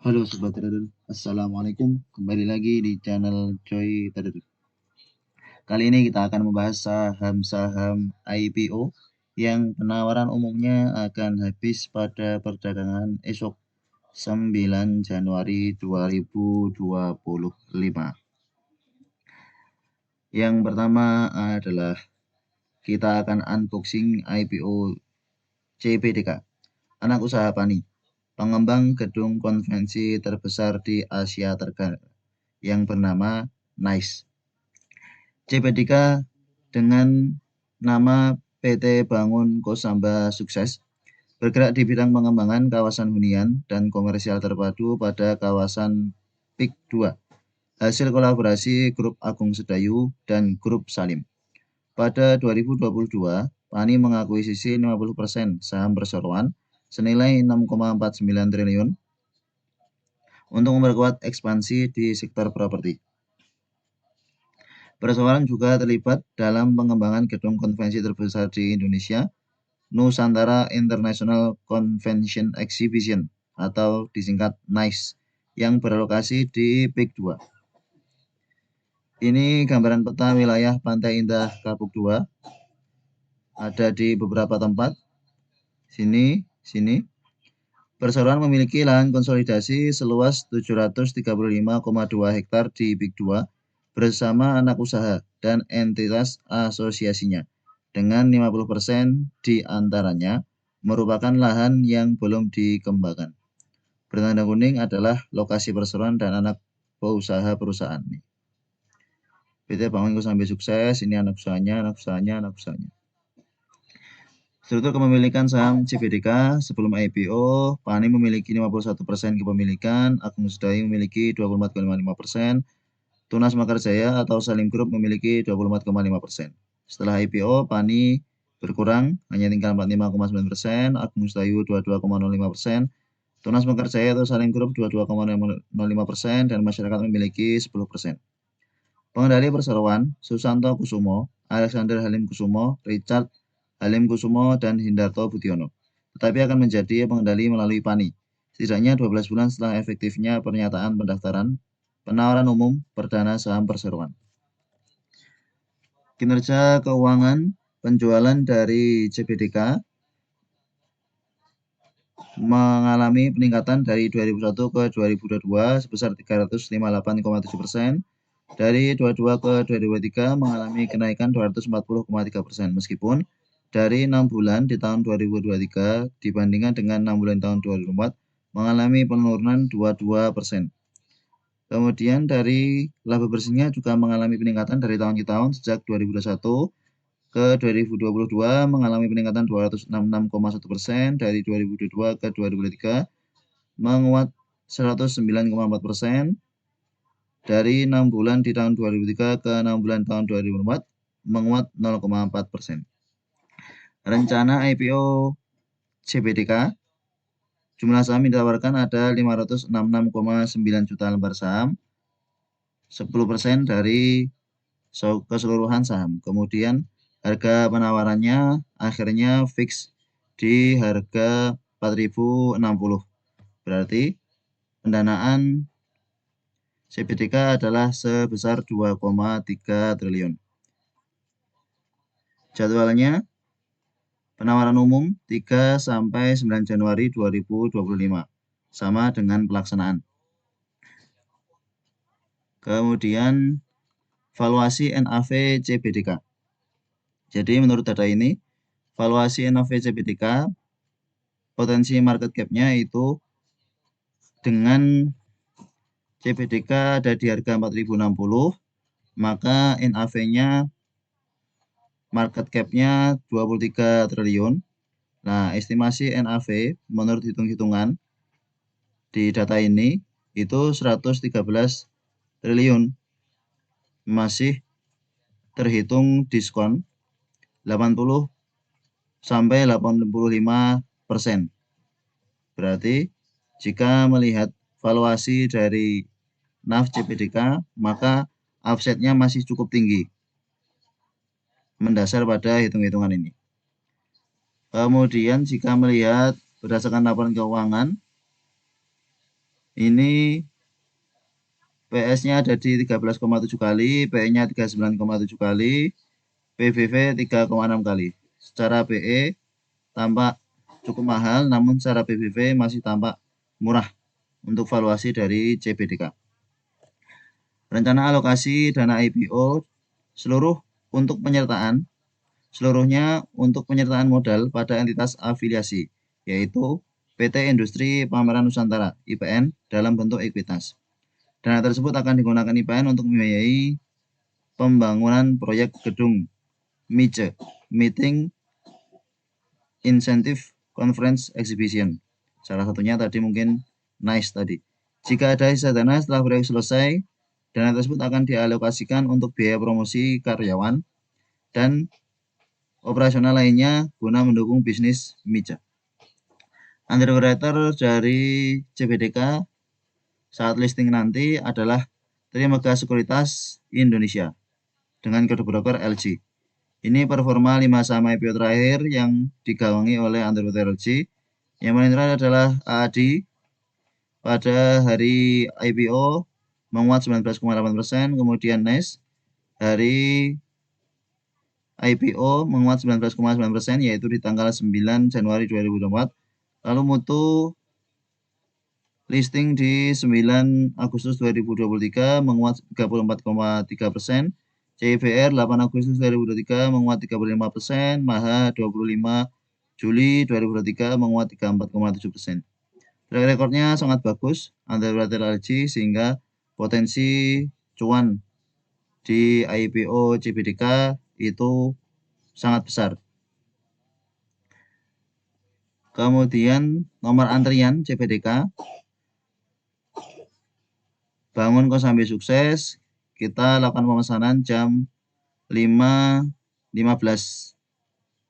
Halo Sobat Trader, Assalamualaikum. Kembali lagi di channel Choi Trader. Kali ini kita akan membahas saham-saham IPO yang penawaran umumnya akan habis pada perdagangan esok 9 Januari 2025. Yang pertama adalah kita akan unboxing IPO CPDK, anak usaha Pani, pengembang gedung konvensi terbesar di Asia Tenggara yang bernama NICE. CPDK dengan nama PT Bangun Kosamba Sukses bergerak di bidang pengembangan kawasan hunian dan komersial terpadu pada kawasan PIK 2, hasil kolaborasi Grup Agung Sedayu dan Grup Salim. Pada 2022, Pani mengakuisisi 50% saham perseroan senilai 6,49 triliun untuk memperkuat ekspansi di sektor properti. Perseroan juga terlibat dalam pengembangan gedung konvensi terbesar di Indonesia, Nusantara International Convention Exhibition atau disingkat NICE yang berlokasi di PIK 2. Ini gambaran peta wilayah Pantai Indah Kapuk 2. Ada di beberapa tempat. Sini. Perseroan memiliki lahan konsolidasi seluas 735,2 hektar di PIK 2 bersama anak usaha dan entitas asosiasinya, dengan 50% di antaranya merupakan lahan yang belum dikembangkan. Bertanda kuning adalah lokasi perseroan dan anak usaha perusahaan. PT Bangun Kosamba Sukses, ini anak usahanya. Struktur kepemilikan saham CPDK sebelum IPO, Pani memiliki 51% kepemilikan, Agung Sedayu memiliki 24,55%, Tunas Mekarjaya atau Salim Group memiliki 24,5%. Setelah IPO, Pani berkurang, hanya tinggal 45,9%, Agung Sedayu 22,05%, Tunas Mekarjaya atau Salim Group 22,05%, dan masyarakat memiliki 10%. Pengendali perseroan, Susanto Kusumo, Alexander Halim Kusumo, Richard Halim Kusumo, dan Hindarto Budiono, tetapi akan menjadi pengendali melalui Pani, setidaknya 12 bulan setelah efektifnya pernyataan pendaftaran penawaran umum perdana saham perseroan. Kinerja keuangan penjualan dari CPDK mengalami peningkatan dari 2001 ke 2022 sebesar 358,7%, dari 2022 ke 2023 mengalami kenaikan 240,3%, meskipun dari 6 bulan di tahun 2023 dibandingkan dengan 6 bulan di tahun 2024 mengalami penurunan 22%. Kemudian dari laba bersihnya juga mengalami peningkatan dari tahun ke tahun sejak 2021 ke 2022 mengalami peningkatan 266,1%, dari 2022 ke 2023 menguat 109,4%, dari 6 bulan di tahun 2003 ke 6 bulan tahun 2004 menguat 0,4%. Rencana IPO CPDK, jumlah saham yang ditawarkan ada 566,9 juta lembar saham, 10% dari keseluruhan saham. Kemudian harga penawarannya akhirnya fix di harga 4.060. Berarti pendanaan CPDK adalah sebesar 2,3 triliun. Jadwalnya penawaran umum 3-9 Januari 2025, sama dengan pelaksanaan. Kemudian valuasi NAV CPDK. Jadi menurut data ini, valuasi NAV CPDK potensi market cap-nya itu dengan CPDK ada di harga 4.060, maka NAV-nya market cap-nya 23 triliun. Nah, estimasi NAV menurut hitung-hitungan di data ini itu 113 triliun. Masih terhitung diskon 80-85%. Berarti jika melihat valuasi dari NAV CPDK, maka offset-nya masih cukup tinggi mendasar pada hitung-hitungan ini. Kemudian jika melihat berdasarkan laporan keuangan, Ini PS-nya ada di 13,7 kali, PE-nya 39,7 kali, PBV 3,6 kali. Secara PE tampak cukup mahal, namun secara PBV masih tampak murah untuk valuasi dari CBDK. Rencana alokasi dana IPO seluruhnya untuk penyertaan modal pada entitas afiliasi, yaitu PT Industri Pameran Nusantara (IPN) dalam bentuk ekuitas. Dana tersebut akan digunakan IPN untuk membiayai pembangunan proyek gedung MICE (Meeting Incentive Conference Exhibition). Salah satunya tadi mungkin NICE tadi. Jika ada sisa dana setelah proyek selesai, dana tersebut akan dialokasikan untuk biaya promosi karyawan dan operasional lainnya guna mendukung bisnis MICE. Underwriter dari CBDK saat listing nanti adalah Trimegah Sekuritas Indonesia dengan kode broker LG. Ini performa 5 saham IPO terakhir yang digawangi oleh underwriter LG. Yang paling terakhir adalah AAD pada hari IPO menguat 19,8%, kemudian NICE hari IPO menguat 19,9%, yaitu di tanggal 9 Januari 2024. Lalu Mutu listing di 9 Agustus 2023 menguat 34,3%, CIBR 8 Agustus 2023 menguat 35%, Maha 25 Juli 2023 menguat 34,7%. Track recordnya sangat bagus underwriter LG sehingga potensi cuan di IPO CBDK itu sangat besar. Kemudian nomor antrian CBDK bangun Kosambi sukses, kita lakukan pemesanan jam 5.15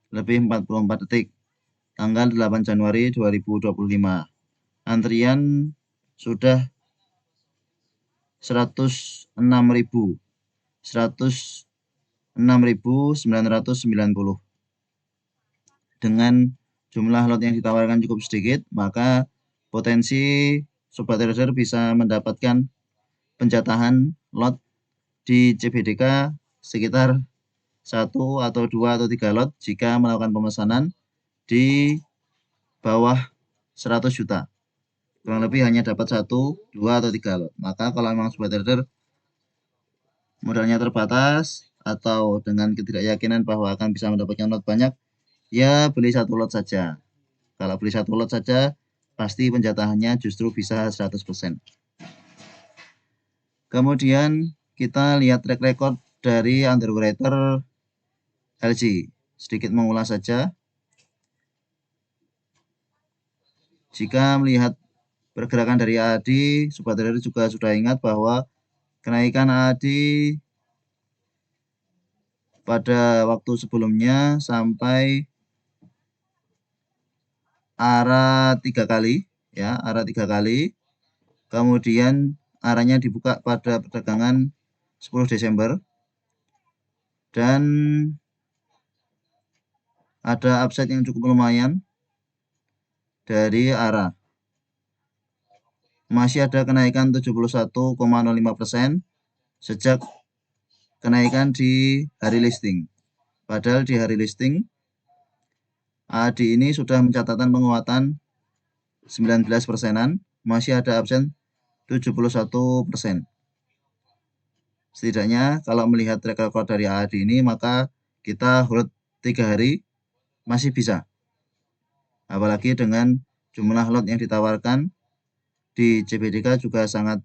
lebih 44 detik tanggal 8 Januari 2025. Antrian sudah 106.990. Dengan jumlah lot yang ditawarkan cukup sedikit, maka potensi sobat trader bisa mendapatkan penjatahan lot di CBDK sekitar 1 atau 2 atau 3 lot jika melakukan pemesanan di bawah 100 juta. Kurang lebih hanya dapat 1, 2 atau 3 lot. Maka kalau memang sobat trader modalnya terbatas atau dengan ketidakyakinan bahwa akan bisa mendapatkan lot banyak, ya beli 1 lot saja. Kalau beli 1 lot saja, pasti penjatahannya justru bisa 100%. Kemudian kita lihat track record dari underwriter LG. Sedikit mengulas saja. Jika melihat pergerakan dari AAD, sobat trader juga sudah ingat bahwa kenaikan AAD pada waktu sebelumnya sampai arah 3 kali, ya, arah 3 kali. Kemudian arahnya dibuka pada perdagangan 10 Desember dan ada upside yang cukup lumayan dari arah. Masih ada kenaikan 71,05% sejak kenaikan di hari listing. Padahal di hari listing AAD ini sudah mencatatkan penguatan 19%-an, masih ada absen 71%. Setidaknya kalau melihat track record dari AAD ini, maka kita hold 3 hari masih bisa. Apalagi dengan jumlah lot yang ditawarkan di CBDK juga sangat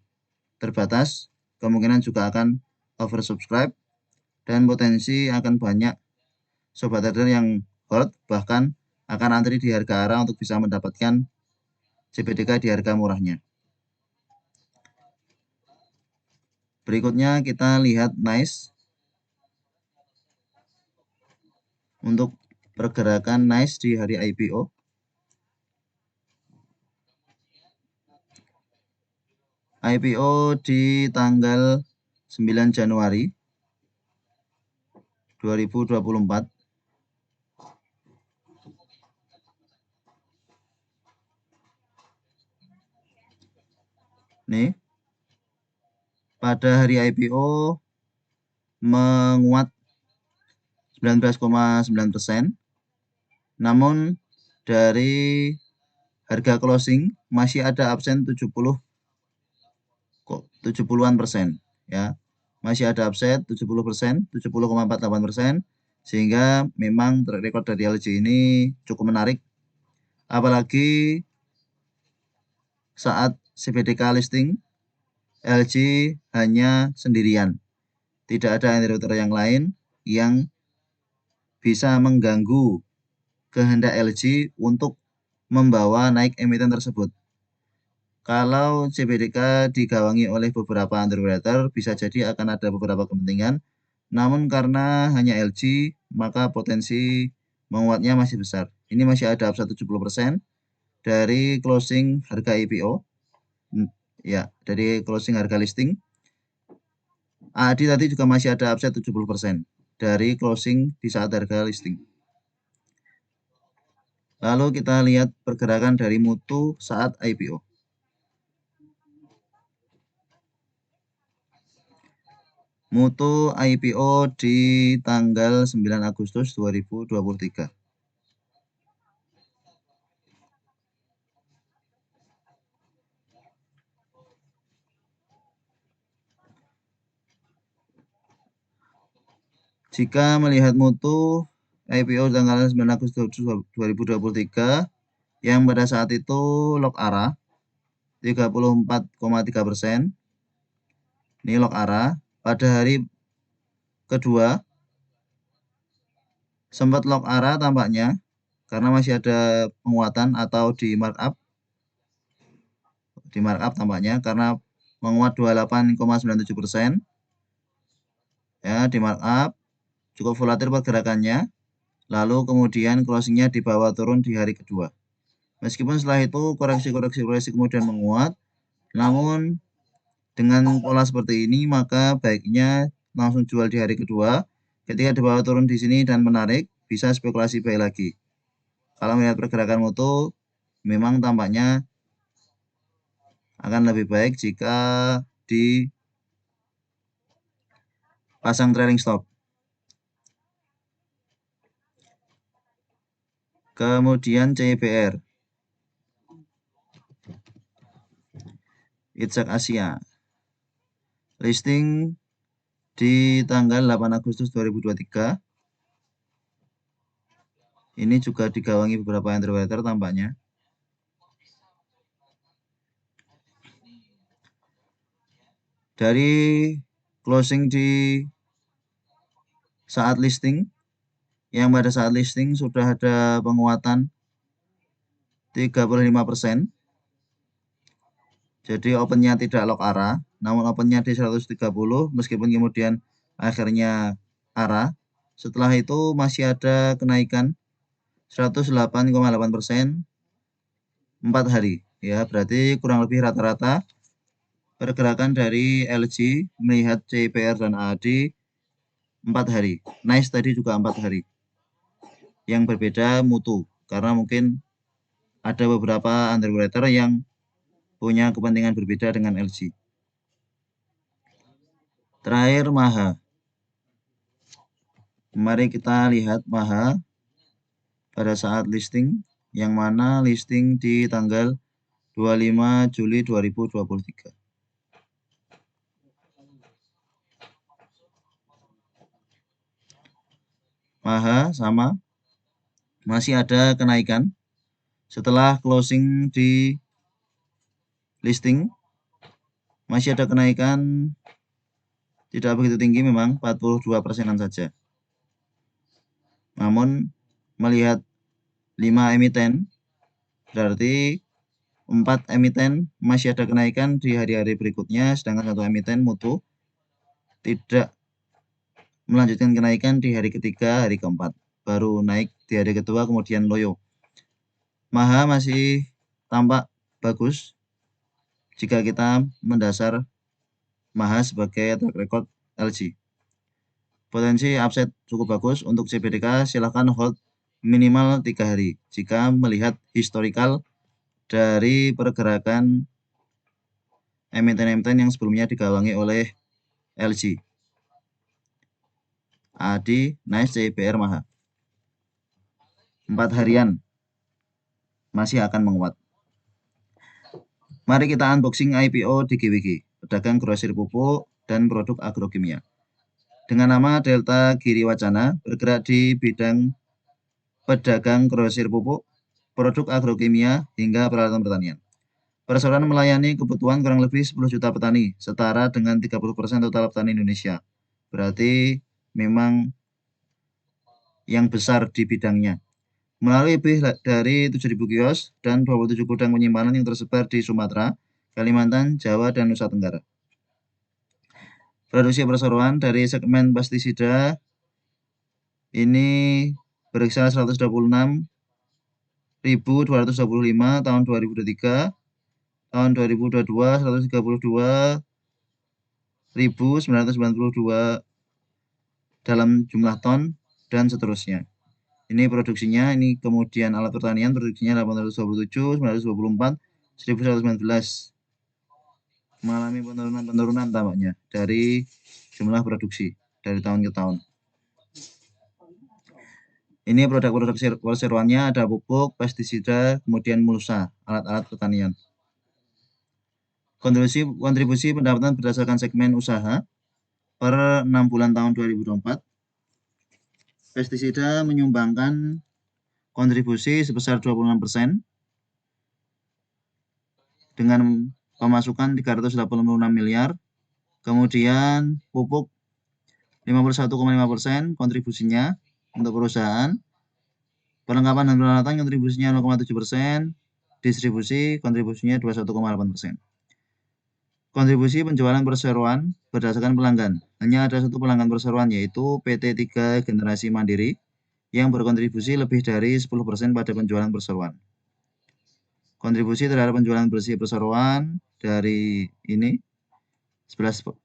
terbatas, kemungkinan juga akan oversubscribe dan potensi akan banyak sobat trader yang hold, bahkan akan antri di harga arah untuk bisa mendapatkan CBDK di harga murahnya. Berikutnya kita lihat NICE. Untuk pergerakan NICE di hari IPO. IPO di tanggal 9 Januari 2024. Nih, pada hari IPO menguat 19,9%, namun dari harga closing masih ada absen 70-an% ya. Masih ada absen 70%, 70,48%, sehingga memang track record dari LG ini cukup menarik. Apalagi saat CBDK listing, LG hanya sendirian. Tidak ada entrepreneur yang lain yang bisa mengganggu kehendak LG untuk membawa naik emiten tersebut. Kalau CBDK digawangi oleh beberapa underwriter, bisa jadi akan ada beberapa kepentingan. Namun karena hanya LG, maka potensi menguatnya masih besar. Ini masih ada upside 70% dari closing harga IPO. Ya, dari closing harga listing. AAD tadi juga masih ada upside 70% dari closing di saat harga listing. Lalu kita lihat pergerakan dari Mutu saat IPO. Mutu IPO di tanggal 9 Agustus 2023. Jika melihat Mutu IPO tanggal 9 Agustus 2023 yang pada saat itu lock arah 34,3%. Ini lock arah. Pada hari kedua sempat lock arah tampaknya karena masih ada penguatan atau di markup tampaknya karena menguat 28,97%. Ya, di markup cukup volatil pergerakannya. Lalu kemudian closingnya di bawah turun di hari kedua. Meskipun setelah itu koreksi kemudian menguat, namun dengan pola seperti ini maka baiknya langsung jual di hari kedua. Ketika di bawah turun di sini dan menarik, bisa spekulasi buy lagi. Kalau melihat pergerakan Mutu, memang tampaknya akan lebih baik jika dipasang trailing stop. Kemudian CBR, Itzak Asia, listing di tanggal 8 Agustus 2023. Ini juga digawangi beberapa underwriter tampaknya. Dari closing di saat listing, yang pada saat listing sudah ada penguatan 35%. Jadi opennya tidak lock arah, namun opennya di 130 meskipun kemudian akhirnya arah. Setelah itu masih ada kenaikan 108,8% 4 hari. Ya, berarti kurang lebih rata-rata pergerakan dari LG melihat CPR dan AAD 4 hari. Nice tadi juga 4 hari. Yang berbeda Mutu, karena mungkin ada beberapa underwriter yang punya kepentingan berbeda dengan LG. Terakhir Maha. Mari kita lihat Maha pada saat listing, yang mana listing di tanggal 25 Juli 2023. Maha sama, masih ada kenaikan setelah closing di listing, masih ada kenaikan tidak begitu tinggi memang, 42%-an saja. Namun melihat 5 emiten, berarti 4 emiten masih ada kenaikan di hari-hari berikutnya, sedangkan 1 emiten Mutu tidak melanjutkan kenaikan di hari ketiga, hari keempat. Baru naik di hari kedua, kemudian loyo. Maha masih tampak bagus jika kita mendasar Maha sebagai track record LG. Potensi upside cukup bagus untuk CBDK, silahkan hold minimal 3 hari. Jika melihat historical dari pergerakan emiten-emiten yang sebelumnya digawangi oleh LG, ADI, NICE, CPR, Maha. 4 harian masih akan menguat. Mari kita unboxing IPO DGWG, pedagang grosir pupuk dan produk agrokimia. Dengan nama Delta Giri Wacana, bergerak di bidang pedagang grosir pupuk, produk agrokimia, hingga peralatan pertanian. Perseroan melayani kebutuhan kurang lebih 10 juta petani, setara dengan 30% total petani Indonesia. Berarti memang yang besar di bidangnya. Melalui lebih dari 7.000 kios dan 27 gudang penyimpanan yang tersebar di Sumatera, Kalimantan, Jawa, dan Nusa Tenggara. Produksi perseroan dari segmen pestisida ini berkisar 126.225 tahun 2023, tahun 2022 132.992 dalam jumlah ton, dan seterusnya. Ini produksinya, ini kemudian alat pertanian produksinya 827, 924, 1119. Mengalami penurunan tampaknya dari jumlah produksi dari tahun ke tahun. Ini produk-produk perseroannya ada pupuk, pestisida, kemudian mulsa, alat-alat pertanian. Kontribusi pendapatan berdasarkan segmen usaha per 6 bulan tahun 2024. Pestisida menyumbangkan kontribusi sebesar 26% dengan pemasukan 386 miliar. Kemudian pupuk 51,5% kontribusinya untuk perusahaan. Perlengkapan dan peralatan kontribusinya 0,7%. Distribusi kontribusinya 21,8%. Kontribusi penjualan perseroan berdasarkan pelanggan. Hanya ada satu pelanggan perseroan, yaitu PT 3 Generasi Mandiri yang berkontribusi lebih dari 10% pada penjualan perseroan. Kontribusi terhadap penjualan bersih perseroan dari ini 11,3%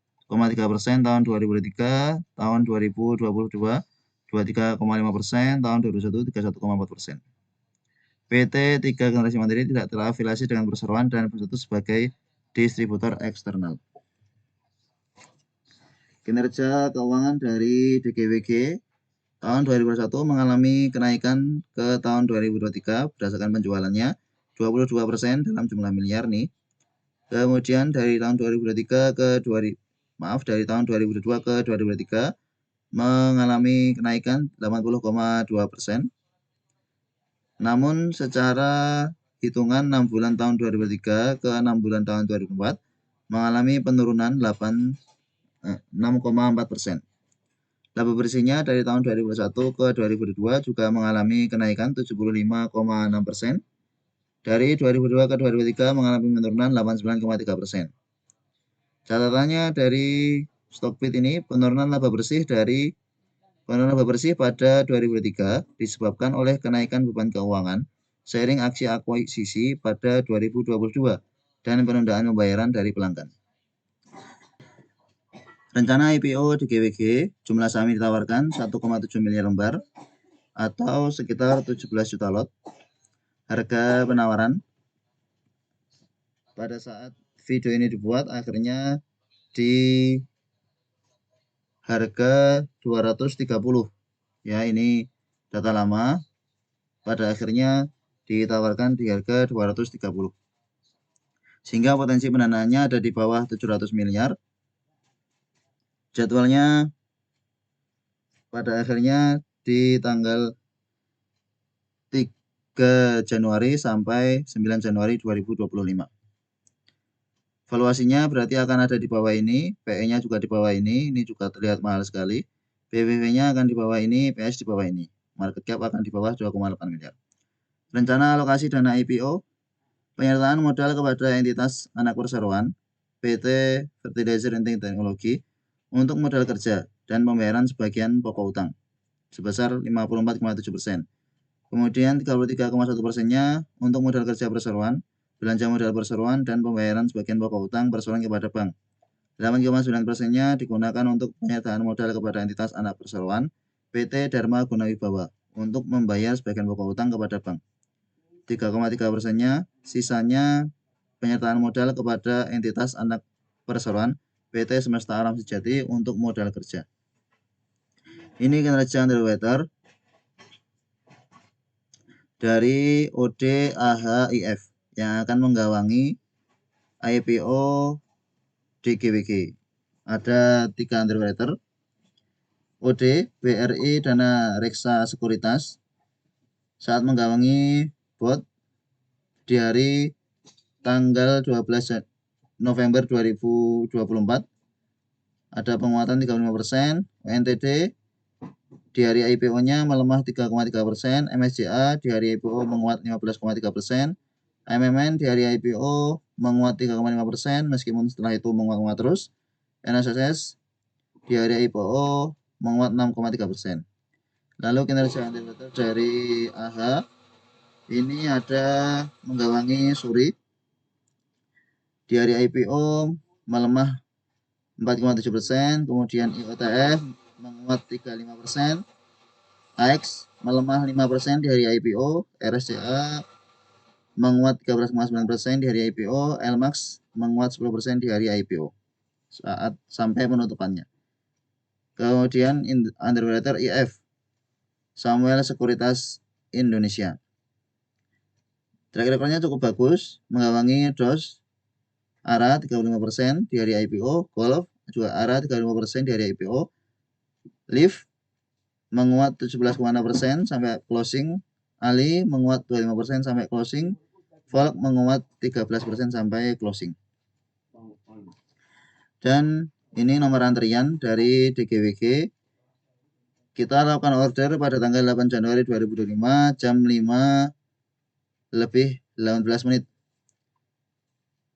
tahun 2023, tahun 2022 23,5%, tahun 2021 31,4%. PT 3 Generasi Mandiri tidak terafiliasi dengan perseroan dan berstatus sebagai distributor eksternal. Kinerja keuangan dari DGWG tahun 2021 mengalami kenaikan ke tahun 2023 berdasarkan penjualannya 22% dalam jumlah miliar nih. Kemudian dari tahun 2023 ke dari tahun 2022 ke 2023 mengalami kenaikan 80,2%. Namun secara hitungan 6 bulan tahun 2023 ke 6 bulan tahun 2024 mengalami penurunan 6,4%. Laba bersihnya dari tahun 2021 ke 2022 juga mengalami kenaikan 75,6%. Dari 2002 ke 2023 mengalami penurunan 89,3%. Catatannya dari Stockbit ini, penurunan laba bersih pada 2023 disebabkan oleh kenaikan beban keuangan seiring aksi akuisisi pada 2022 dan penundaan pembayaran dari pelanggan. Rencana IPO DGWG, jumlah saham yang ditawarkan 1,7 miliar lembar atau sekitar 17 juta lot. Harga penawaran pada saat video ini dibuat akhirnya di harga 230. Ya, ini data lama. Pada akhirnya ditawarkan di harga 230. Sehingga potensi pendanaannya ada di bawah 700 miliar. Jadwalnya pada akhirnya di tanggal 3 Januari sampai 9 Januari 2025. Valuasinya berarti akan ada di bawah ini, PE-nya juga di bawah ini juga terlihat mahal sekali. BBV-nya akan di bawah ini, PS di bawah ini. Market cap akan di bawah 2,8 miliar. Rencana alokasi dana IPO, penyertaan modal kepada entitas anak perseroan, PT Fertilizer Inting Teknologi, untuk modal kerja dan pembayaran sebagian pokok utang sebesar 54,7%. Kemudian 33,1%-nya untuk modal kerja perseroan, belanja modal perseroan, dan pembayaran sebagian pokok utang perseroan kepada bank. 8,9%-nya digunakan untuk penyertaan modal kepada entitas anak perseroan, PT Dharma Gunawibawa, untuk membayar sebagian pokok utang kepada bank. 3,3%-nya sisanya penyertaan modal kepada entitas anak perseroan PT Semesta Alam Sejati untuk modal kerja. Ini kinerja underwriter dari ODAHIF yang akan menggawangi IPO DGWG. Ada 3 underwriter, OD, BRI, Dana Reksa Sekuritas saat menggawangi bot di hari tanggal 12 November 2024 ada penguatan 35%, ONTD di hari IPO-nya melemah 3,3%, MSCA di hari IPO menguat 15,3%, MMN di hari IPO menguat 3,5% meskipun setelah itu menguat terus, NSSS di hari IPO menguat 6,3%. Lalu kinerja underwriter dari AHA ini ada menggawangi Suri di hari IPO melemah 4,7%, kemudian IOTF menguat 35%, AX melemah 5% di hari IPO, RSCA menguat 13,9% di hari IPO, LMAX menguat 10% di hari IPO saat sampai penutupannya. Kemudian underwriter IF Samuel Sekuritas Indonesia. Track recordnya cukup bagus, menggawangi DOS ARA 35% di hari IPO, Golf juga ARA 35% di hari IPO, Live menguat 17,6% sampai closing, Ali menguat 25% sampai closing, Volk menguat 13% sampai closing. Dan ini nomor antrian dari DGWG. Kita lakukan order pada tanggal 8 Januari 2025 jam 5 lebih 18 menit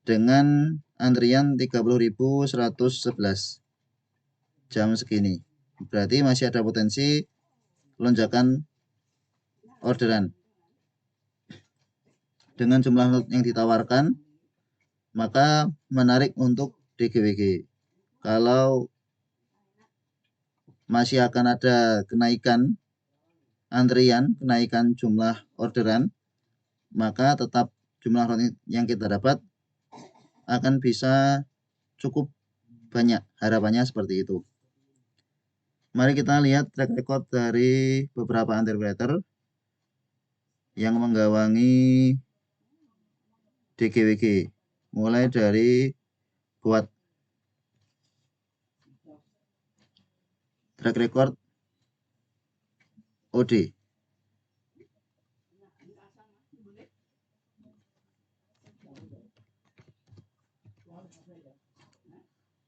dengan antrian 30.111 jam segini. Berarti masih ada potensi lonjakan orderan. Dengan jumlah lot yang ditawarkan, maka menarik untuk DGWG. Kalau masih akan ada kenaikan antrian, kenaikan jumlah orderan, maka tetap jumlah lot yang kita dapat akan bisa cukup banyak. Harapannya seperti itu. Mari kita lihat track record dari beberapa underwriter yang menggawangi DGWG. Mulai dari buat track record OD.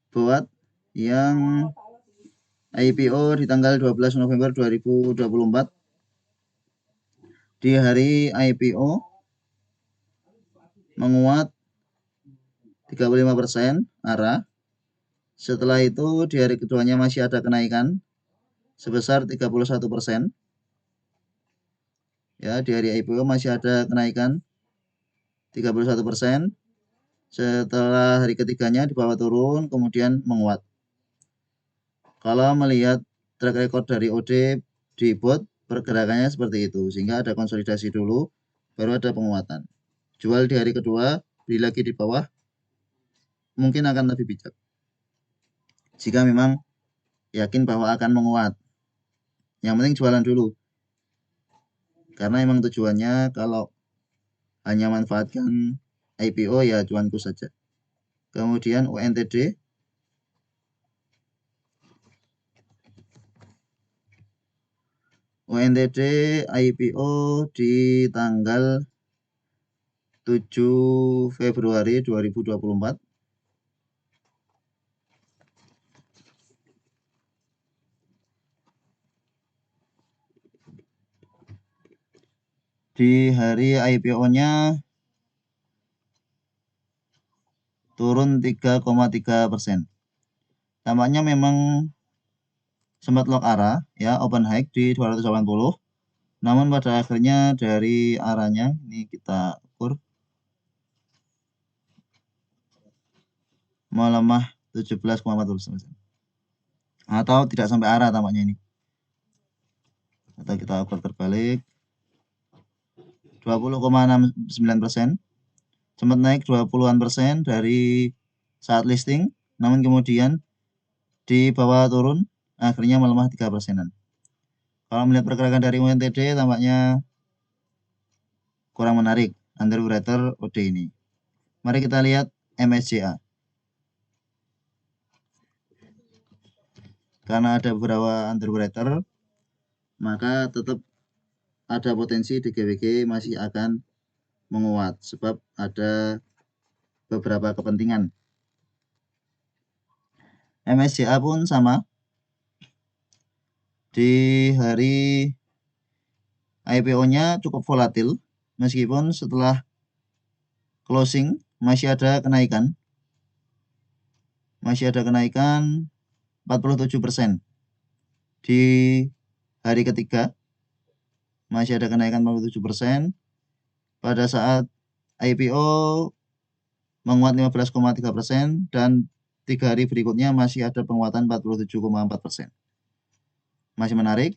Buat yang IPO di tanggal 12 November 2024 di hari IPO menguat 35% ARA. Setelah itu di hari keduanya masih ada kenaikan sebesar 31%. Ya, di hari IPO masih ada kenaikan 31%. Setelah hari ketiganya di bawah turun, kemudian menguat. Kalau melihat track record dari OD di bot, pergerakannya seperti itu. Sehingga ada konsolidasi dulu, baru ada penguatan. Jual di hari kedua, beli lagi di bawah, mungkin akan lebih bijak. Jika memang yakin bahwa akan menguat. Yang penting jualan dulu. Karena memang tujuannya kalau hanya manfaatkan IPO ya cuanku saja. Kemudian UNTD IPO di tanggal 7 Februari 2024. Di hari IPO-nya turun 3,3%. Tampaknya memang sempat lock arah ya, open high di 280. Namun pada akhirnya dari arahnya ini kita ukur melemah 17,40%. Atau tidak sampai arah tampaknya ini. Atau kita ukur terbalik 20,69%. sempat naik 20-an% dari saat listing, namun kemudian di bawah turun, akhirnya melemah 3%-an. Kalau melihat pergerakan dari UNTD tampaknya kurang menarik underwriter OD ini. Mari kita lihat MSCA. Karena ada beberapa underwriter, maka tetap ada potensi DGWG masih akan menguat sebab ada beberapa kepentingan. MSCA pun sama. Di hari IPO-nya cukup volatil meskipun setelah closing masih ada kenaikan. Masih ada kenaikan 47%. Di hari ketiga masih ada kenaikan 47%. Pada saat IPO menguat 15,3% dan 3 hari berikutnya masih ada penguatan 47,4%. Masih menarik.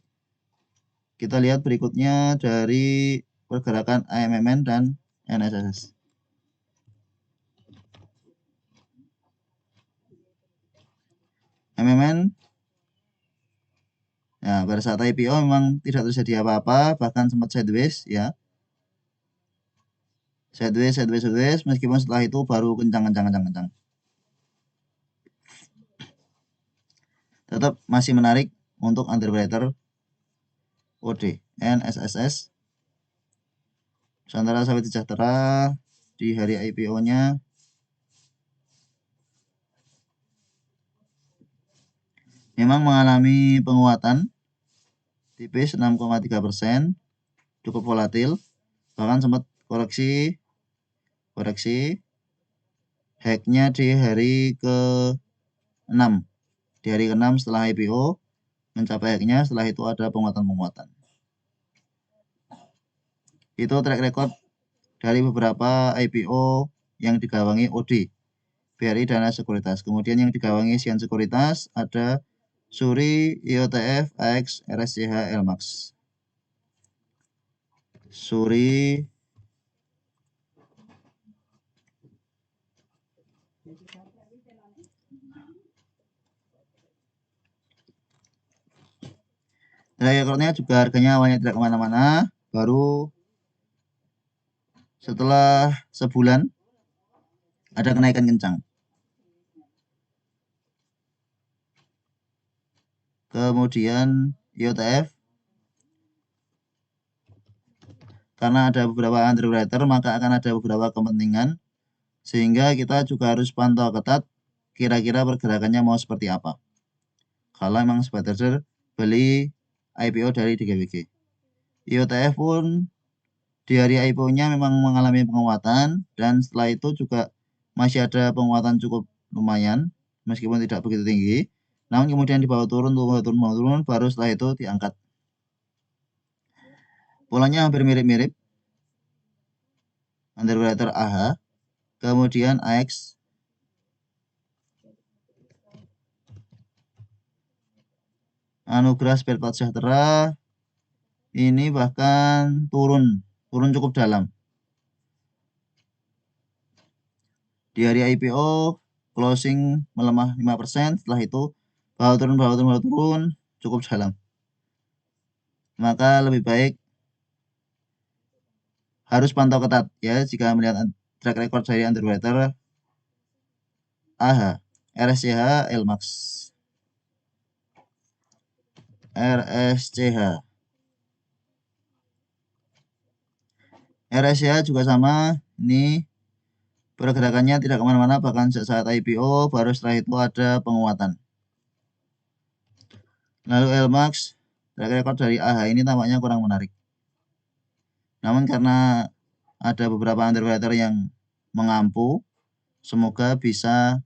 Kita lihat berikutnya dari pergerakan AMMN dan NSSS. MMN, ya pada saat IPO memang tidak terjadi apa-apa, bahkan sempat sideways ya. Sideways, meskipun setelah itu baru kencang. Tetap masih menarik untuk underwriter OD, NSSS, Nusantara Sawit Sejahtera di hari IPO-nya memang mengalami penguatan tipis 6,3%, cukup volatil, bahkan sempat koreksi hack-nya di hari ke-6. Di hari ke-6 setelah IPO mencapai hack-nya, setelah itu ada penguatan. Itu track record dari beberapa IPO yang digawangi OD, BRI Dana Sekuritas. Kemudian yang digawangi Sian Sekuritas ada Suri, IOTF, AX, RSCH, LMAX. Suri, track recordnya juga harganya awalnya tidak kemana-mana, baru setelah sebulan ada kenaikan kencang. Kemudian IOTF, karena ada beberapa underwriter maka akan ada beberapa kepentingan, sehingga kita juga harus pantau ketat kira-kira pergerakannya mau seperti apa. Kalau memang sebatas beli IPO dari DGWG. IOTF pun di hari IPO-nya memang mengalami penguatan dan setelah itu juga masih ada penguatan cukup lumayan meskipun tidak begitu tinggi. Namun kemudian dibawa turun, baru setelah itu diangkat. Polanya hampir mirip-mirip. Underwriter AH, kemudian AX, Anugerah Spare Part Sejahtera ini bahkan turun cukup dalam. Di hari IPO closing melemah 5%, setelah itu bawa turun cukup dalam. Maka lebih baik harus pantau ketat ya jika melihat track record dari underwriter AH, RSCH, LMAX. RSCH juga sama, ini pergerakannya tidak kemana-mana, bahkan saat IPO baru setelah itu ada penguatan. Lalu LMAX, track record dari AH ini tampaknya kurang menarik. Namun karena ada beberapa underwriter yang mengampu, semoga bisa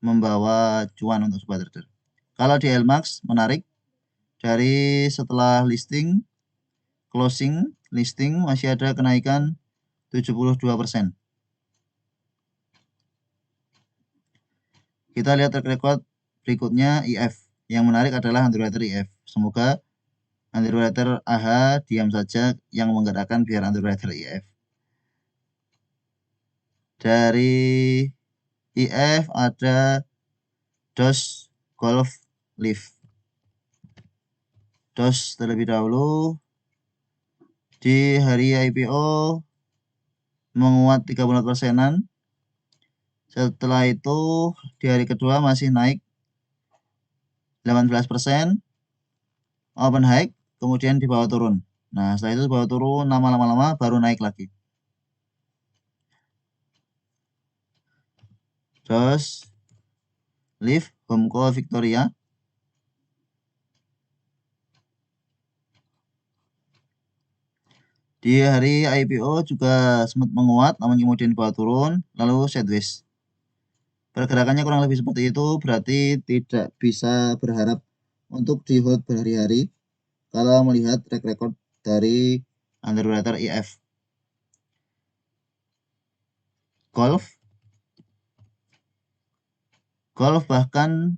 membawa cuan untuk sobat trader. Kalau di LMAX menarik, dari setelah listing, closing listing masih ada kenaikan 72%. Kita lihat track record berikutnya IF. Yang menarik adalah underwriter IF. Semoga underwriter AH diam saja yang menggerakkan biar underwriter IF. Dari IF ada DOS Golf Lift. DOS terlebih dahulu di hari IPO menguat 30%-an. Setelah itu di hari kedua masih naik 18%, open high, kemudian di bawah turun. Nah, setelah itu di bawah turun, lama-lama baru naik lagi. Terus Lift Homco Victoria. Di hari IPO juga sempat menguat, namun kemudian di bawah turun, lalu sideways. Pergerakannya kurang lebih seperti itu, berarti tidak bisa berharap untuk di hold berhari-hari kalau melihat track record dari underwriter IF. Golf bahkan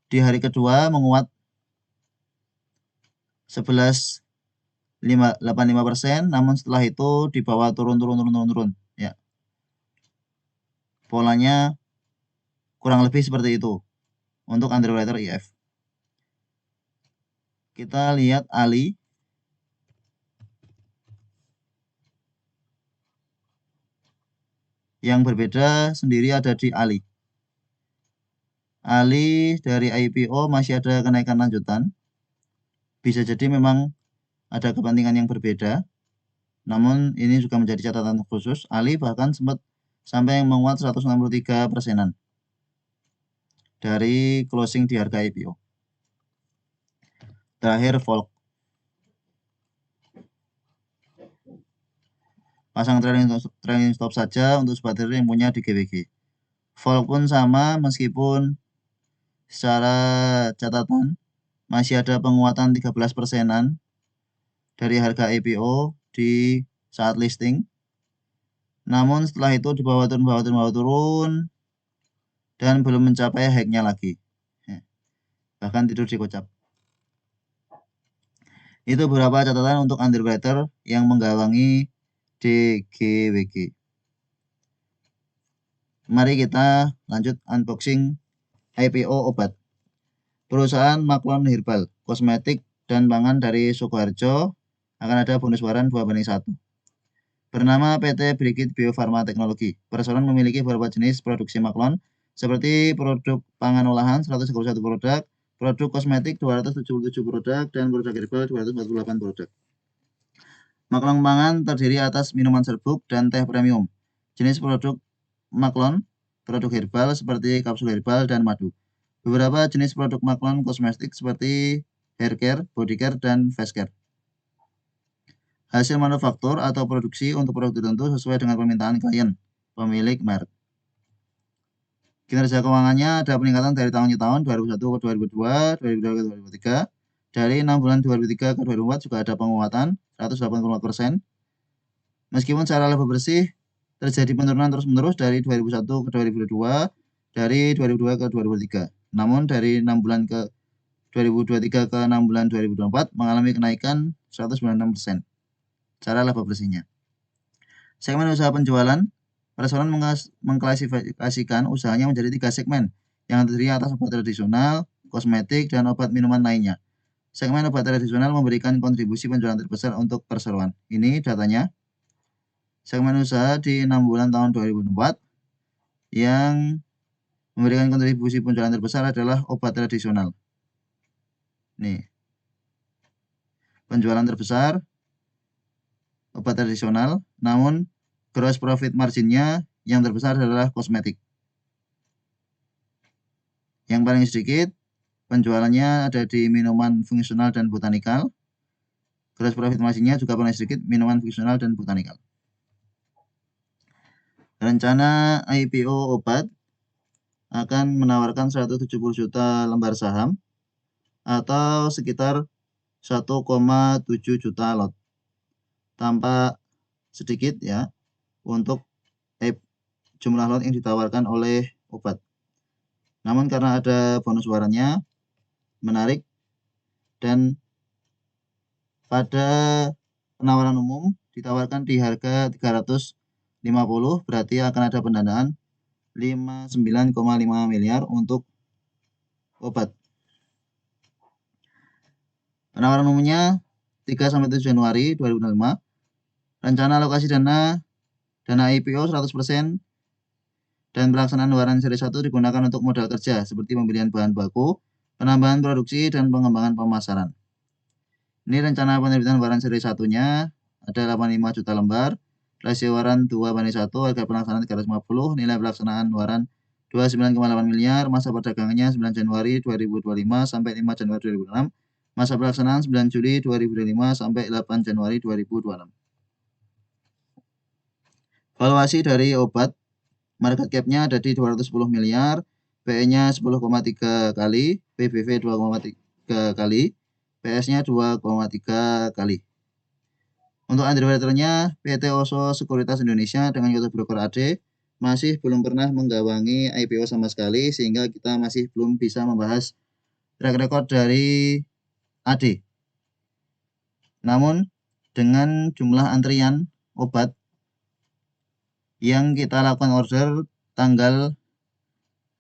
di hari kedua menguat 11,85%, namun setelah itu di bawah turun ya. Polanya kurang lebih seperti itu untuk underwriter IF. Kita lihat Ali. Yang berbeda sendiri ada di Ali. Ali dari IPO masih ada kenaikan lanjutan. Bisa jadi memang ada kepentingan yang berbeda. Namun ini juga menjadi catatan khusus. Ali bahkan sempat sampai menguat 163%-an dari closing di harga IPO. Terakhir Volk. Pasang trailing stop saja untuk sobat trader yang punya di GWG. Volk pun sama, meskipun secara catatan masih ada penguatan 13%-an dari harga IPO di saat listing. Namun setelah itu di bawah turun dan belum mencapai high-nya lagi. Bahkan tidur di kocap. Itu beberapa catatan untuk underwriter yang menggawangi DGWG. Mari kita lanjut unboxing IPO obat. Perusahaan Maklon Herbal, kosmetik dan pangan dari Sukoharjo akan ada bonus waran 2/1. Bernama PT Brigit Biofarma Teknologi. Perusahaan memiliki beberapa jenis produksi Maklon seperti produk pangan olahan 131 produk, produk kosmetik 277 produk, dan produk herbal 248 produk. Maklon pangan terdiri atas minuman serbuk dan teh premium. Jenis produk Maklon, produk herbal seperti kapsul herbal dan madu. Beberapa jenis produk Maklon kosmetik seperti hair care, body care, dan face care. Hasil manufaktur atau produksi untuk produk tertentu sesuai dengan permintaan klien, pemilik merek. Kinerja keuangannya ada peningkatan dari tahun ke tahun 2001 ke 2002, 2002 ke 2003. Dari 6 bulan 2003 ke 2004 juga ada penguatan 184%. Meskipun secara laba bersih terjadi penurunan terus-menerus dari 2001 ke 2022, dari 2002 ke 2003. Namun dari 6 bulan ke 2023 ke 6 bulan 2024 mengalami kenaikan 196% cara laba bersihnya. Segmen usaha penjualan, perusahaan mengklasifikasikan usahanya menjadi 3 segmen yang terdiri atas obat tradisional, kosmetik, dan obat minuman lainnya. Segmen obat tradisional memberikan kontribusi penjualan terbesar untuk perseroan. Ini datanya. Segmen usaha di 6 bulan tahun 2004 yang memberikan kontribusi penjualan terbesar adalah obat tradisional. Nih. Penjualan terbesar obat tradisional, namun gross profit marginnya yang terbesar adalah kosmetik. Yang paling sedikit penjualannya ada di minuman fungsional dan botanikal. Gross profit marginnya juga paling sedikit minuman fungsional dan botanikal. Rencana IPO obat akan menawarkan 170 juta lembar saham atau sekitar 1,7 juta lot. Tampak sedikit ya untuk jumlah lot yang ditawarkan oleh obat. Namun karena ada bonus warannya menarik, dan pada penawaran umum ditawarkan di harga 350 50 berarti akan ada pendanaan 59,5 miliar untuk obat. Penawaran umumnya 3-7 Januari 2025. Rencana alokasi dana IPO 100% dan pelaksanaan waran seri 1 digunakan untuk modal kerja seperti pembelian bahan baku, penambahan produksi, dan pengembangan pemasaran. Ini rencana penerbitan waran seri 1-nya ada 85 juta lembar, rasio waran 2:1, harga pelaksanaan 350, nilai pelaksanaan waran 29,8 miliar, masa perdagangannya 9 Januari 2025 sampai 5 Januari 2026, masa pelaksanaan 9 Juli 2025 sampai 8 Januari 2026. Valuasi dari obat, market cap-nya ada di 210 miliar, PE-nya 10,3 kali, PBV 2,3 kali, PS-nya 2,3 kali. Untuk underwriter-nya, PT Oso Sekuritas Indonesia dengan Yoto Broker AD masih belum pernah menggawangi IPO sama sekali, sehingga kita masih belum bisa membahas track record dari AD. Namun, dengan jumlah antrian obat yang kita lakukan order tanggal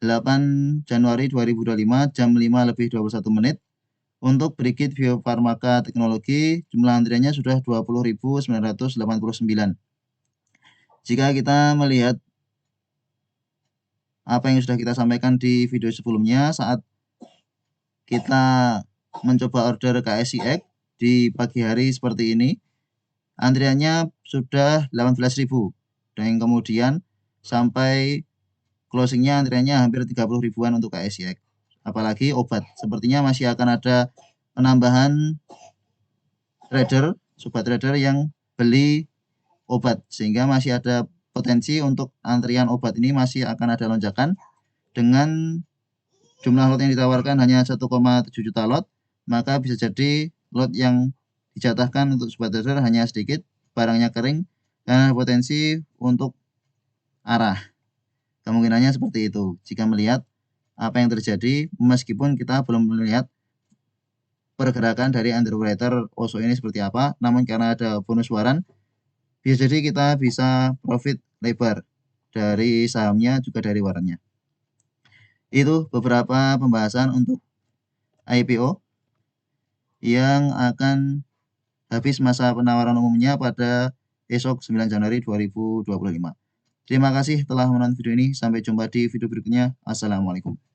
8 Januari 2025 jam 5:21 menit untuk Brigit Bio Farmaka Teknologi, jumlah antriannya sudah 20.989. Jika kita melihat apa yang sudah kita sampaikan di video sebelumnya saat kita mencoba order KSIX di pagi hari seperti ini, antriannya sudah 18.000 dan kemudian sampai closingnya antriannya hampir 30 ribuan untuk KSIX. Apalagi obat, sepertinya masih akan ada penambahan trader, sobat trader yang beli obat, sehingga masih ada potensi untuk antrian obat ini masih akan ada lonjakan. Dengan jumlah lot yang ditawarkan hanya 1,7 juta lot, maka bisa jadi lot yang dijatahkan untuk sobat trader hanya sedikit, barangnya kering, dan potensi untuk arah. Kemungkinannya seperti itu jika melihat apa yang terjadi, meskipun kita belum melihat pergerakan dari underwriter Oso ini seperti apa, namun karena ada bonus waran, bisa jadi kita bisa profit lebar dari sahamnya juga dari warannya. Itu beberapa pembahasan untuk IPO yang akan habis masa penawaran umumnya pada esok 9 Januari 2025. Terima kasih telah menonton video ini. Sampai jumpa di video berikutnya. Assalamualaikum.